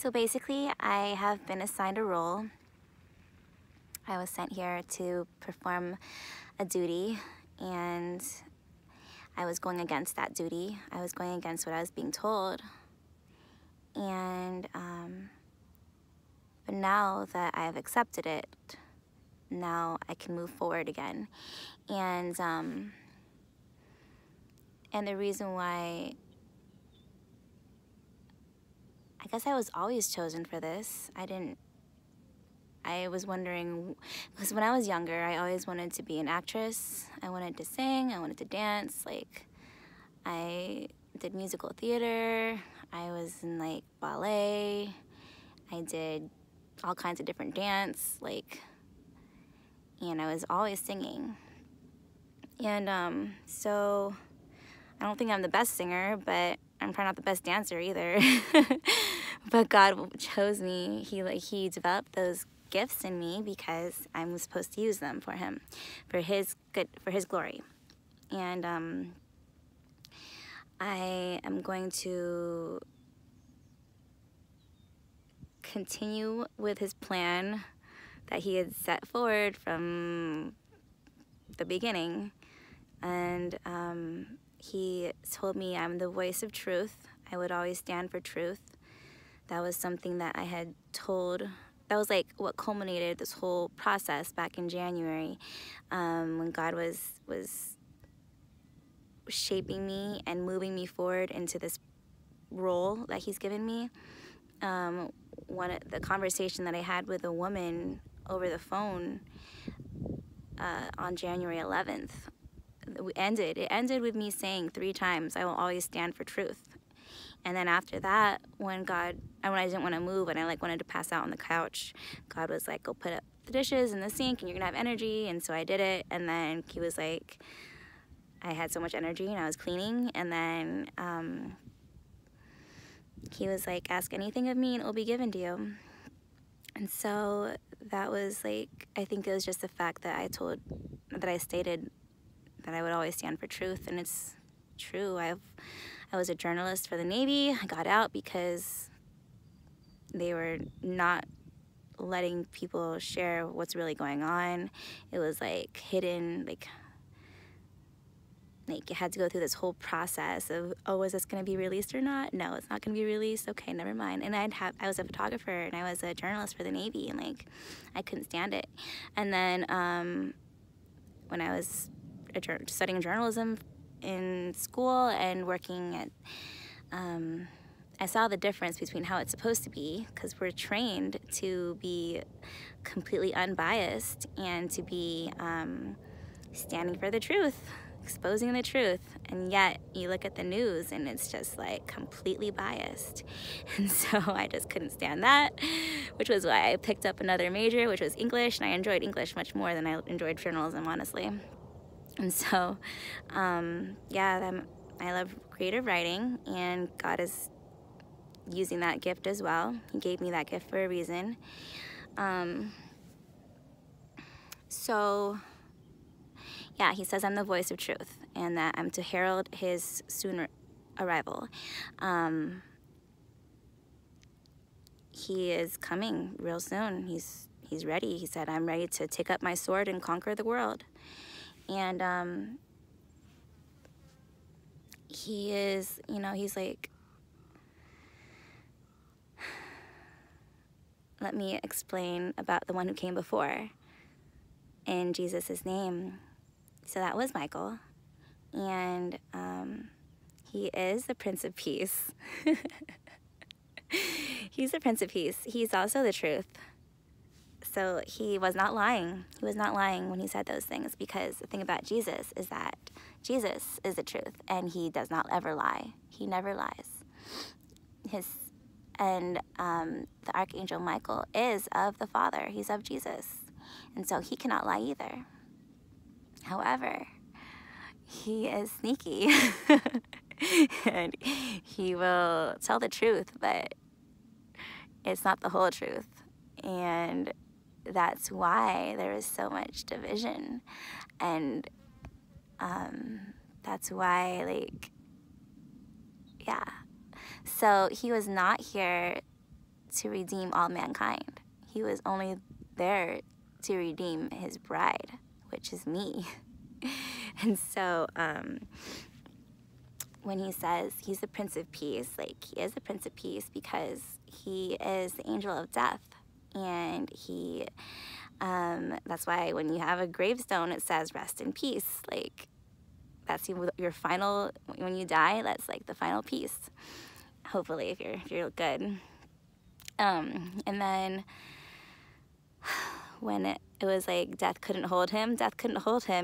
So basically, I have been assigned a role. I was sent here to perform a duty, and I was going against that duty. I was going against what I was being told. And but now that I've accepted it, now I can move forward again. And the reason why, I guess I was always chosen for this. I was wondering, because when I was younger, I always wanted to be an actress. I wanted to sing, I wanted to dance. Like, I did musical theater, I was in like ballet, I did all kinds of different dance, like, and I was always singing. And so I don't think I'm the best singer, but I'm probably not the best dancer either. But God chose me. He developed those gifts in me because I'm supposed to use them for Him, for His glory. And I am going to continue with His plan that He had set forward from the beginning. And He told me I'm the voice of truth. I would always stand for truth. That was something that I had told. That was like what culminated this whole process back in January, when God was shaping me and moving me forward into this role that He's given me. The conversation that I had with a woman over the phone on January 11th, it ended with me saying 3 times, I will always stand for truth. And then after that, when I didn't want to move and I like wanted to pass out on the couch, God was like, go put up the dishes in the sink and you're gonna have energy. And so I did it. And then He was like, I had so much energy and I was cleaning. And then He was like, ask anything of me and it will be given to you. And so that was like, I think it was just the fact that I stated that I would always stand for truth. And it's true. I was a journalist for the Navy. I got out because they were not letting people share what's really going on. It was like hidden, like you had to go through this whole process of, oh, is this going to be released or not? No, it's not going to be released. Okay, never mind. And I was a photographer and I was a journalist for the Navy, and like I couldn't stand it. And then when I was studying journalism in school and working at, I saw the difference between how it's supposed to be, because we're trained to be completely unbiased and to be standing for the truth, exposing the truth, and yet you look at the news and it's just like completely biased. And so I just couldn't stand that, which was why I picked up another major, which was English, and I enjoyed English much more than I enjoyed journalism, honestly. And so, yeah, I love creative writing, and God is using that gift as well. He gave me that gift for a reason. So, yeah, He says I'm the voice of truth, and that I'm to herald His soon arrival. He is coming real soon. He's ready. He said, I'm ready to take up my sword and conquer the world. And He is, He's like, let me explain about the one who came before in Jesus' name. So that was Michael. And He is the Prince of Peace. He's the Prince of Peace. He's also the truth. So He was not lying. He was not lying when He said those things, because the thing about Jesus is that Jesus is the truth, and He does not ever lie. He never lies. The Archangel Michael is of the Father. He's of Jesus. And so He cannot lie either. However, He is sneaky. And He will tell the truth, but it's not the whole truth. And that's why there is so much division. And that's why, like, yeah. So He was not here to redeem all mankind. He was only there to redeem his bride, which is me. And so when he says he's the Prince of Peace, like, he is the Prince of Peace because he is the angel of death. And he, that's why when you have a gravestone, it says rest in peace. Like, that's your final, when you die, that's like the final piece. Hopefully, if you're good. And then when it was like death couldn't hold him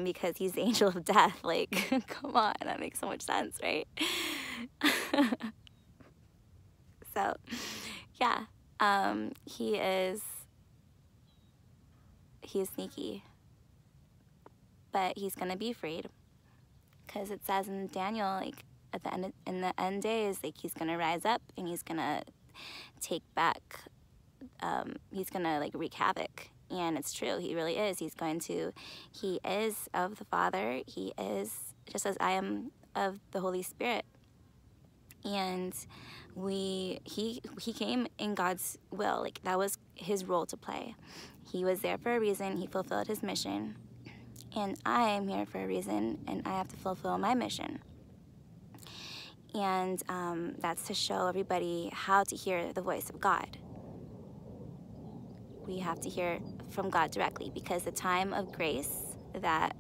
because he's the angel of death. Like, come on, that makes so much sense, right? So, yeah, he's sneaky, but he's gonna be freed, because it says in Daniel, like, at the end, in the end days, like, he's gonna rise up and he's gonna take back, he's gonna, like, wreak havoc. And it's true, he really is. He is of the Father. He is, just as I am of the Holy Spirit. And he came in God's will. Like, that was his role to play. He was there for a reason. He fulfilled his mission. And I am here for a reason, and I have to fulfill my mission. And that's to show everybody how to hear the voice of God. We have to hear from God directly, because the time of grace that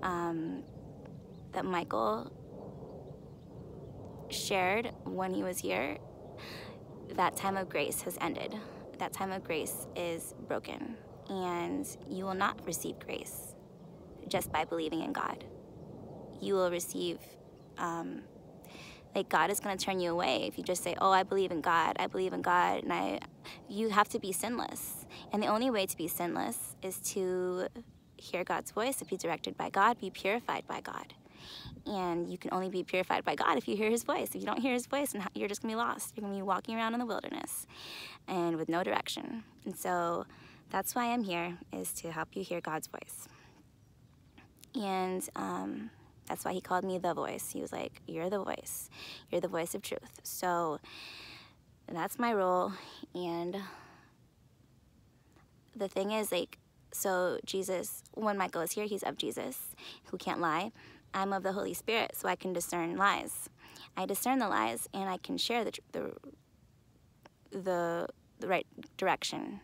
that Michael shared when he was here, that time of grace has ended. That time of grace is broken, and you will not receive grace just by believing in God. You will receive, like, God is going to turn you away if you just say, oh, I believe in God, and you have to be sinless. And the only way to be sinless is to hear God's voice, to be directed by God, be purified by God. And you can only be purified by God if you hear his voice. If you don't hear his voice, you're just going to be lost. You're going to be walking around in the wilderness and with no direction. And so that's why I'm here, is to help you hear God's voice. And that's why he called me the voice. He was like, you're the voice. You're the voice of truth. So that's my role. And the thing is, like, so Jesus, when Michael is here, he's of Jesus, who can't lie. I'm of the Holy Spirit, so I can discern lies. I discern the lies, and I can share the right direction.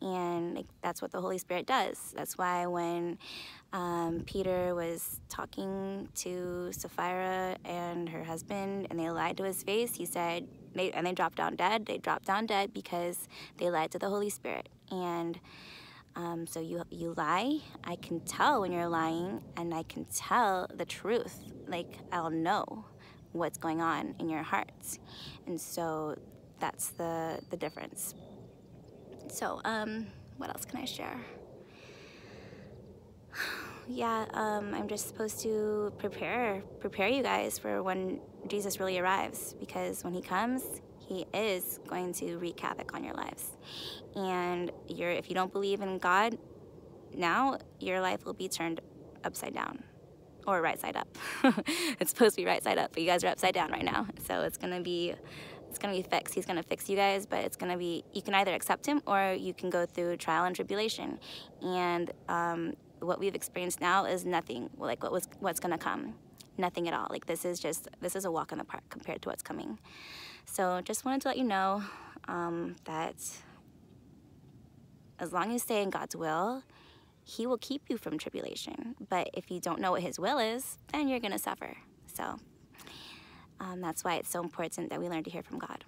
And, like, that's what the Holy Spirit does. That's why when Peter was talking to Sapphira and her husband, and they lied to his face, he said, they dropped down dead. They dropped down dead because they lied to the Holy Spirit. And so you lie. I can tell when you're lying, and I can tell the truth. Like, I'll know what's going on in your hearts. And so that's the difference. So, what else can I share? Yeah, I'm just supposed to prepare you guys for when Jesus really arrives, because when he comes, he is going to wreak havoc on your lives. And if you don't believe in God now, your life will be turned upside down, or right side up. It's supposed to be right side up, but you guys are upside down right now. So it's gonna be fixed. He's gonna fix you guys, but it's gonna be, you can either accept him or you can go through trial and tribulation. And what we've experienced now is nothing like what's gonna come. Nothing at all. Like, this is a walk in the park compared to what's coming. So just wanted to let you know that as long as you stay in God's will, he will keep you from tribulation. But if you don't know what his will is, then you're gonna suffer. So that's why it's so important that we learn to hear from God.